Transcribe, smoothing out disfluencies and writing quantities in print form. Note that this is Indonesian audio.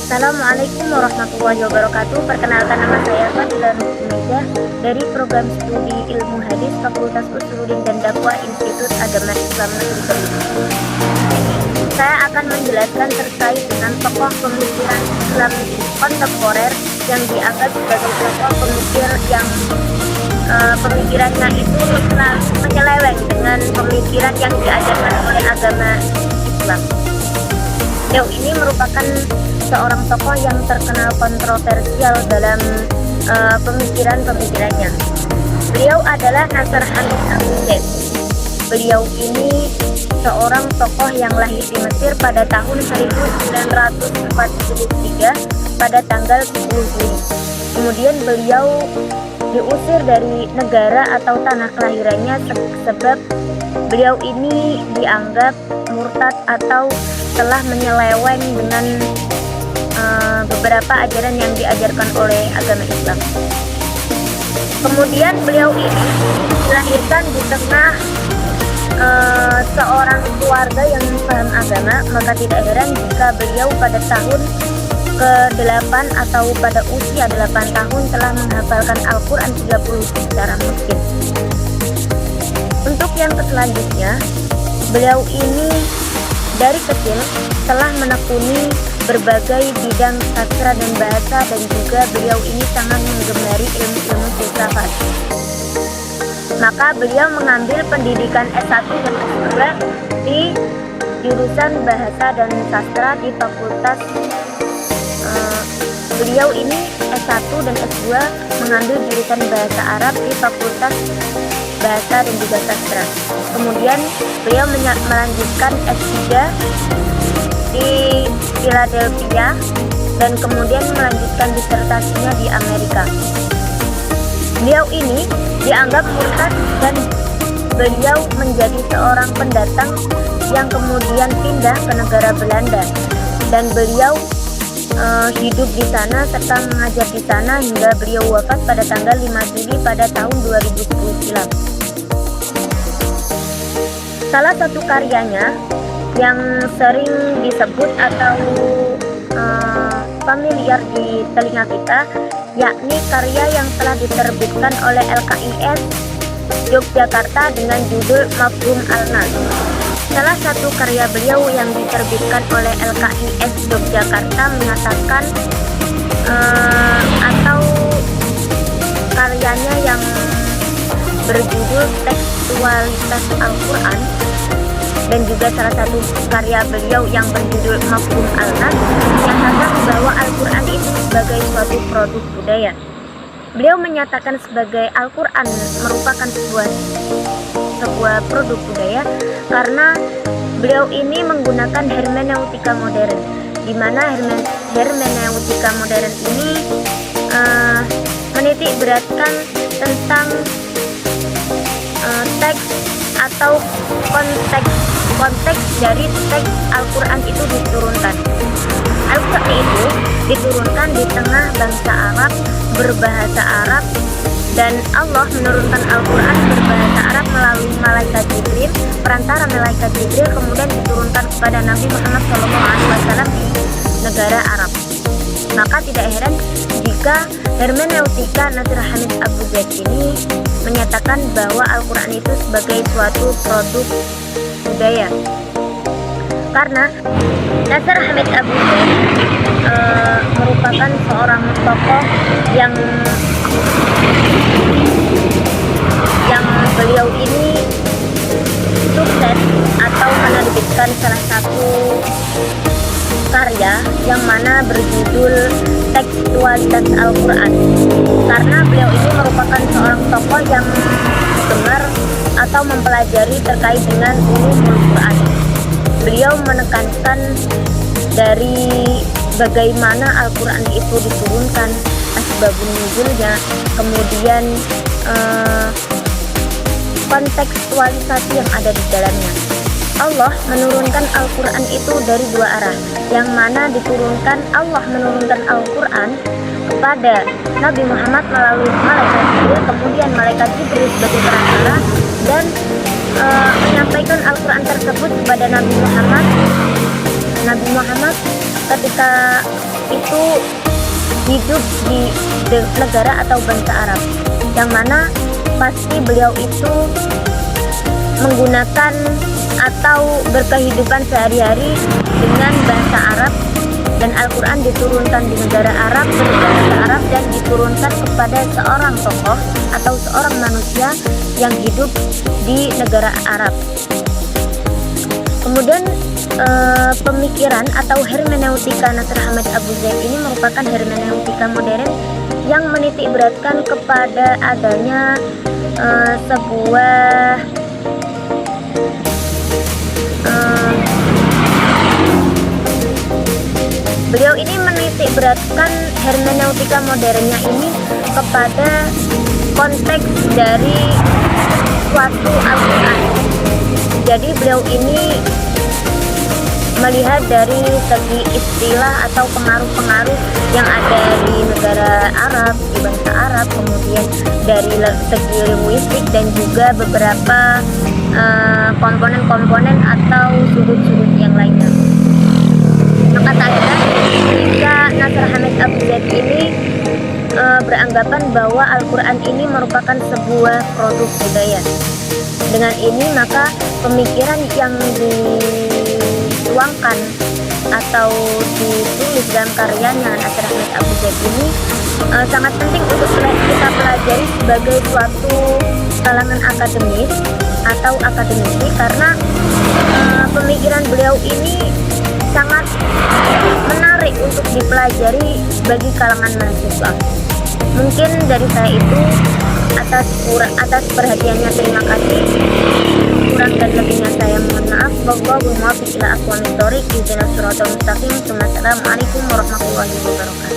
Assalamualaikum warahmatullahi wabarakatuh. Perkenalkan, nama saya Fadila Nurmeja dari Program Studi Ilmu Hadis Fakultas Usuluddin dan Dakwah Institut Agama Islam Negeri Bandung. Saya akan menjelaskan terkait dengan tokoh pemikiran Islam kontemporer yang dianggap sebagai tokoh pemikir yang pemikirannya itu menyeleweng dengan pemikiran yang diajarkan oleh agama Islam. Beliau ini merupakan seorang tokoh yang terkenal kontroversial dalam pemikirannya. Beliau adalah Nasr Hamid Abu Zaid. Beliau ini seorang tokoh yang lahir di Mesir pada tahun 1943 pada tanggal 10 Juli. Kemudian beliau diusir dari negara atau tanah kelahirannya sebab beliau ini dianggap murtad atau telah menyeleweng dengan beberapa ajaran yang diajarkan oleh agama Islam. Kemudian beliau ini dilahirkan di tengah seorang keluarga yang paham agama, maka tidak heran jika beliau pada tahun ke-8 atau pada usia 8 tahun telah menghafalkan Al-Quran 30 secara mungkin. Untuk yang selanjutnya, beliau ini dari kecil telah menekuni berbagai bidang sastra dan bahasa, dan juga beliau ini sangat menggemari ilmu-ilmu filsafat. Maka beliau mengambil pendidikan S1 dan S2 di jurusan bahasa dan sastra di fakultas. Beliau ini S1 dan S2 mengambil jurusan bahasa Arab di fakultas bahasa dan juga sastra. Kemudian beliau melanjutkan S3 di Philadelphia dan kemudian melanjutkan disertasinya di Amerika. Beliau ini dianggap murtad dan beliau menjadi seorang pendatang yang kemudian pindah ke negara Belanda, dan beliau hidup di sana serta mengajar di sana hingga beliau wafat pada tanggal 5 Juli pada tahun 2010 silam. Salah satu karyanya yang sering disebut atau familiar di telinga kita, yakni karya yang telah diterbitkan oleh LKIS Yogyakarta dengan judul Mafhum Al-Nas. Salah satu karya beliau yang diterbitkan oleh LKIS Yogyakarta mengatakan atau karyanya yang berjudul Tekstualitas Al-Quran, dan juga salah satu karya beliau yang berjudul Mafhum Al-Nas menyatakan bahwa Al-Quran itu sebagai suatu produk budaya. Beliau menyatakan sebagai Al-Quran merupakan sebuah produk budaya karena beliau ini menggunakan hermeneutika modern, di mana hermeneutika modern ini menitik beratkan tentang teks atau konteks dari teks Al-Quran itu diturunkan. Al-Quran itu diturunkan di tengah bangsa Arab, berbahasa Arab, dan Allah menurunkan Al-Quran berbahasa Arab melalui malaikat Jibril, perantara malaikat Jibril, kemudian diturunkan kepada Nabi Muhammad SAW di negara Arab. Maka tidak heran jika hermeneutika Nasr Hamid Abu Zaid ini menyatakan bahwa Al-Quran itu sebagai suatu produk budaya. Karena Nasr Hamid Abu Zaid merupakan seorang tokoh yang beliau ini sukses atau menerbitkan salah satu karya yang mana berjudul Tekstualitas Al-Quran, karena beliau ini merupakan seorang tokoh yang gemar atau mempelajari terkait dengan ulumul Quran. Beliau menekankan dari bagaimana Al-Quran itu diturunkan, asbabun nuzulnya, kemudian kontekstualisasi yang ada di dalamnya. Allah menurunkan Al-Quran itu dari dua arah, yang mana Allah menurunkan Al-Quran kepada Nabi Muhammad melalui malaikat Jibril, kemudian malaikat Jibril sebagai perantara dan menyampaikan Al-Quran tersebut kepada Nabi Muhammad ketika itu hidup di negara atau bangsa Arab, yang mana pasti beliau itu menggunakan atau berkehidupan sehari-hari dengan bahasa Arab, dan Al-Quran diturunkan di negara Arab, berbahasa Arab, dan diturunkan kepada seorang tokoh atau seorang manusia yang hidup di negara Arab. Kemudian pemikiran atau hermeneutika Nasr Ahmad Abu Zaid ini merupakan hermeneutika modern yang menitik beratkan kepada adanya sebuah beliau ini menitik beratkan hermeneutika modernnya ini kepada konteks dari suatu Al-Quran. Jadi beliau ini melihat dari segi istilah atau pengaruh-pengaruh yang ada di negara Arab, di bangsa Arab, kemudian dari segi linguistik dan juga beberapa komponen-komponen atau sudut-sudut yang lainnya. Maka tak heran jika Nasr Ahmad Abu Zaid ini beranggapan bahwa Al-Quran ini merupakan sebuah produk budaya. Dengan ini maka pemikiran yang dituangkan atau ditulis dalam karyanya Nasr Ahmad Abu Zaid ini sangat penting untuk kita pelajari sebagai suatu kalangan akademis atau akademisi, karena pemikiran beliau ini sangat menarik untuk dipelajari bagi kalangan mahasiswa. Mungkin dari saya itu, atas perhatiannya terima kasih. Kurang dan lebihnya saya mohon maaf. Wallahul muwaffiq ila aqwamit thoriq. Ihdinas siratal mustaqim. Assalamualaikum warahmatullahi wabarakatuh.